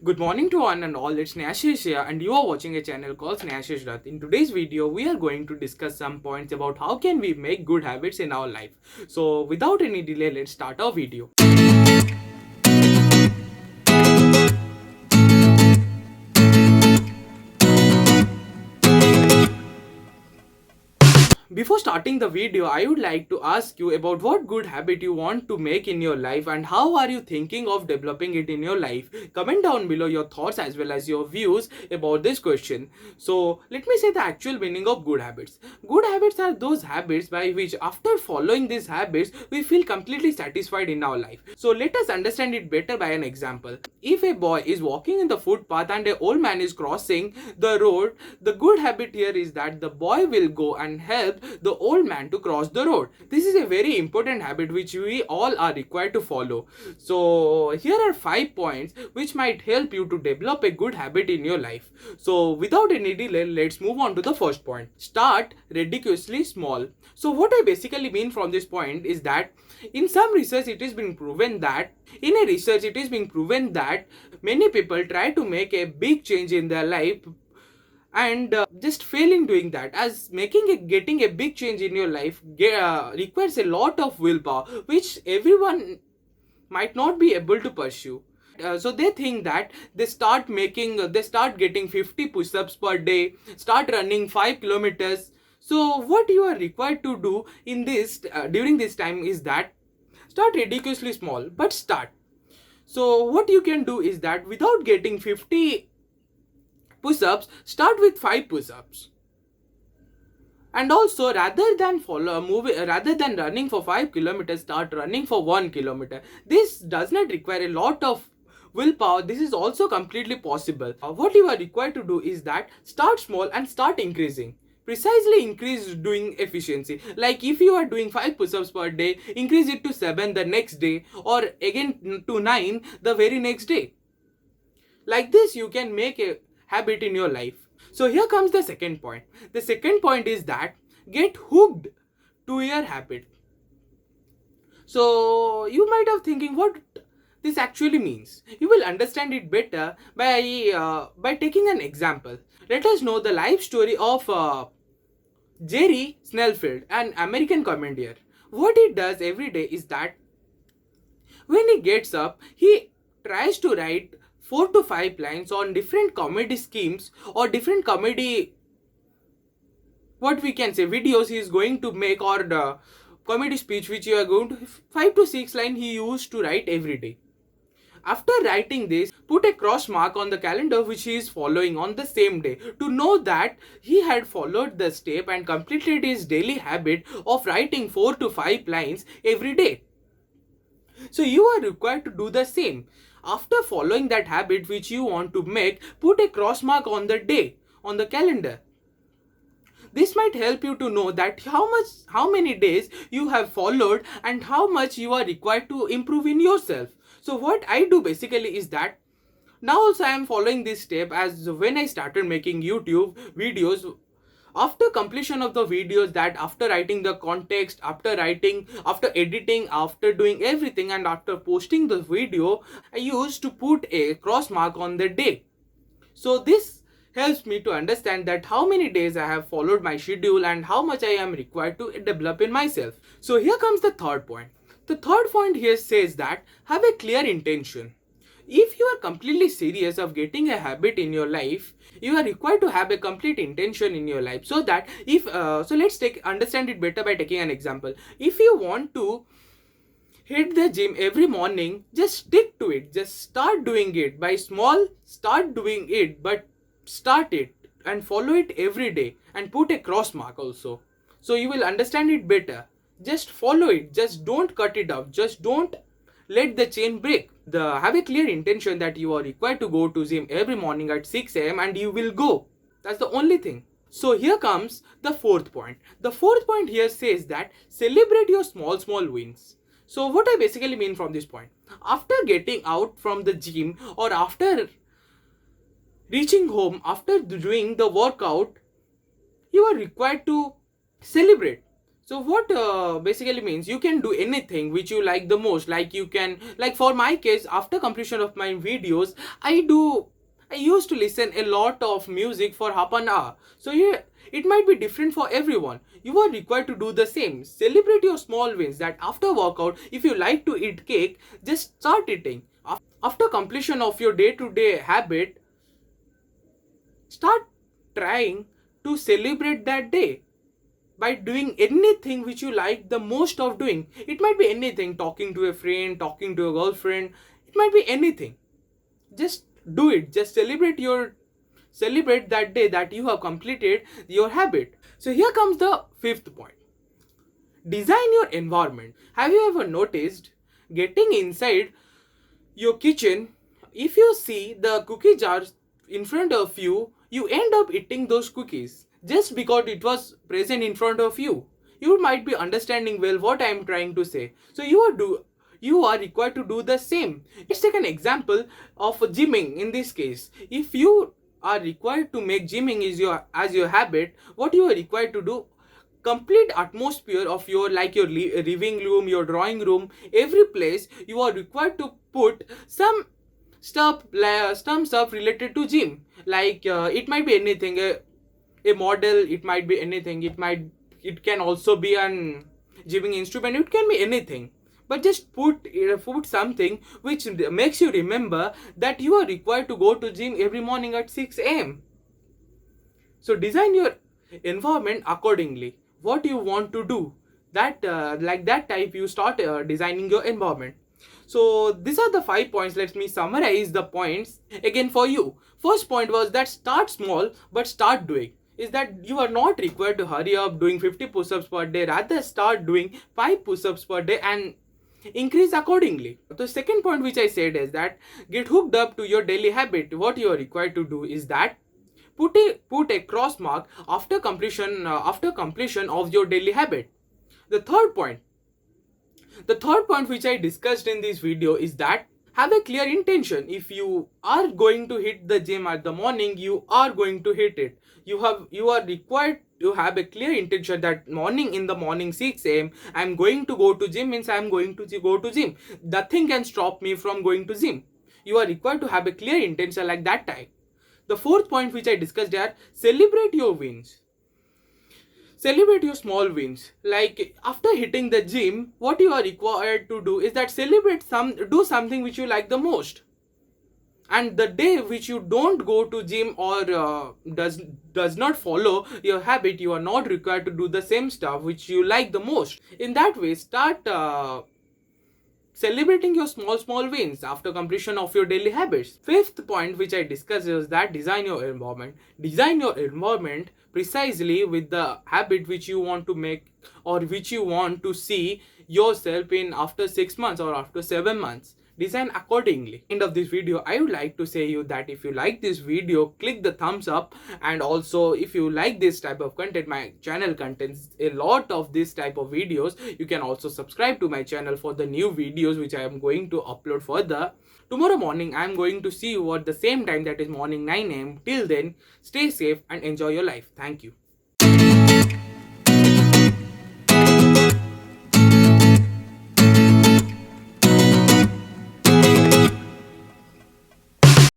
Good morning to one and all, it's SNEHASHISH here and you are watching a channel called SNEHASHISH RATH. In today's video, we are going to discuss some points about how can we make good habits in our life. So without any delay, let's start our video. Before starting the video, I would like to ask you about what good habit you want to make in your life and how are you thinking of developing it in your life. Comment down below your thoughts as well as your views about this question. So let me say the actual meaning of good habits. Good habits are those habits by which after following these habits, we feel completely satisfied in our life. So let us understand it better by an example. If a boy is walking in the footpath and an old man is crossing the road, the good habit here is that the boy will go and help the old man to cross the road. This is a very important habit which we all are required to follow. So here are 5 points which might help you to develop a good habit in your life. So without any delay, let's move on to the first point. Start ridiculously small. So what I basically mean from this point is that in some research it has been proven that many people try to make a big change in their life and just failing doing that, as getting a big change in your life requires a lot of willpower which everyone might not be able to pursue. So they think that they start getting 50 push-ups per day, start running 5 kilometers. So what you are required to do in this during this time is that start ridiculously small, but start. So what you can do is that without getting 50 push-ups, start with 5 push-ups. And also, rather than running for 5 kilometers, start running for 1 kilometer. This does not require a lot of willpower. This is also completely possible. What you are required to do is that start small and start increasing. Precisely increase doing efficiency. Like if you are doing 5 push-ups per day, increase it to 7 the next day, or again to 9 the very next day. Like this, you can make a habit in your life. So here comes the second point. The second point is that get hooked to your habit. So you might have thinking what this actually means. You will understand it better by taking an example. Let us know the life story of Jerry Snellfield, an American comedian. What he does every day is that when he gets up, he tries to write 4 to 5 lines on different comedy schemes or different comedy, what we can say, videos he is going to make, or the comedy speech which you are going to 5 to 6 lines he used to write every day. After writing this, put a cross mark on the calendar which he is following on the same day to know that he had followed the step and completed his daily habit of writing 4 to 5 lines every day. So you are required to do the same. After following that habit which you want to make, put a cross mark on the day on the calendar. This might help you to know that how many days you have followed and how much you are required to improve in yourself. So what I do basically is that now also I am following this step, as when I started making YouTube videos, after completion of the videos, that after writing the context, after editing, after doing everything, and after posting the video, I used to put a cross mark on the day. So this helps me to understand that how many days I have followed my schedule and how much I am required to develop in myself. So here comes the third point. The third point here says that have a clear intention. If you are completely serious of getting a habit in your life, you are required to have a complete intention in your life. So that let's understand it better by taking an example. If you want to hit the gym every morning, just stick to it. Just start doing it. By small, start doing it, but start it and follow it every day and put a cross mark also. So you will understand it better. Just follow it. Just don't cut it off. Just don't let the chain break. Have a clear intention that you are required to go to gym every morning at 6 a.m. and you will go. That's the only thing. So here comes the fourth point. The fourth point here says that celebrate your small wins. So what I basically mean from this point, after getting out from the gym or after reaching home, after doing the workout, you are required to celebrate. So what basically means you can do anything which you like the most. Like you can, like for my case, after completion of my videos, I used to listen a lot of music for half an hour. So yeah, it might be different for everyone. You are required to do the same. Celebrate your small wins. That after workout, if you like to eat cake, just start eating. After completion of your day-to-day habit, start trying to celebrate that day by doing anything which you like the most of doing. It might be anything, talking to a friend, talking to a girlfriend, it might be anything. Just do it. Just celebrate that day that you have completed your habit. So here comes the fifth point. Design your environment. Have you ever noticed getting inside your kitchen, if you see the cookie jars in front of you, you end up eating those cookies just because it was present in front of you. You might be understanding well what I am trying to say. So you are required to do the same. Let's take an example of gymming in this case. If you are required to make gymming as your habit, what you are required to do, complete atmosphere of your, like your living room, your drawing room, every place you are required to put some stuff related to gym. Like it might be anything, a model, it might be anything, it can also be an gymming instrument, it can be anything. But just put something which makes you remember that you are required to go to gym every morning at 6 a.m. So design your environment accordingly. What you want to do, that like that type you start designing your environment. So these are the 5 points. Let me summarize the points again for you. First point was that start small but start doing. Is that you are not required to hurry up doing 50 push-ups per day. Rather start doing 5 push-ups per day and increase accordingly. The second point which I said is that get hooked up to your daily habit. What you are required to do is that put a cross mark after completion of your daily habit. The third point which I discussed in this video is that have a clear intention. If you are going to hit the gym at the morning, you are going to hit it. You are required to have a clear intention that in the morning 6 a.m. I'm going to go to gym, means I'm going to go to gym. Nothing can stop me from going to gym. You are required to have a clear intention like that type. The fourth point which I discussed here, celebrate your wins. Celebrate your small wins. Like after hitting the gym, what you are required to do is that do something which you like the most. And the day which you don't go to gym or does not follow your habit, you are not required to do the same stuff which you like the most. In that way, start celebrating your small wins after completion of your daily habits. Fifth point which I discussed is that design your environment. Design your environment precisely with the habit which you want to make or which you want to see yourself in after 6 months or after 7 months. Design accordingly. End of this video, I would like to say you that if you like this video, click the thumbs up, and also if you like this type of content, my channel contains a lot of this type of videos. You can also subscribe to my channel for the new videos which I am going to upload further. Tomorrow morning I am going to see you at the same time, that is morning 9 a.m. Till then, stay safe and enjoy your life. Thank you.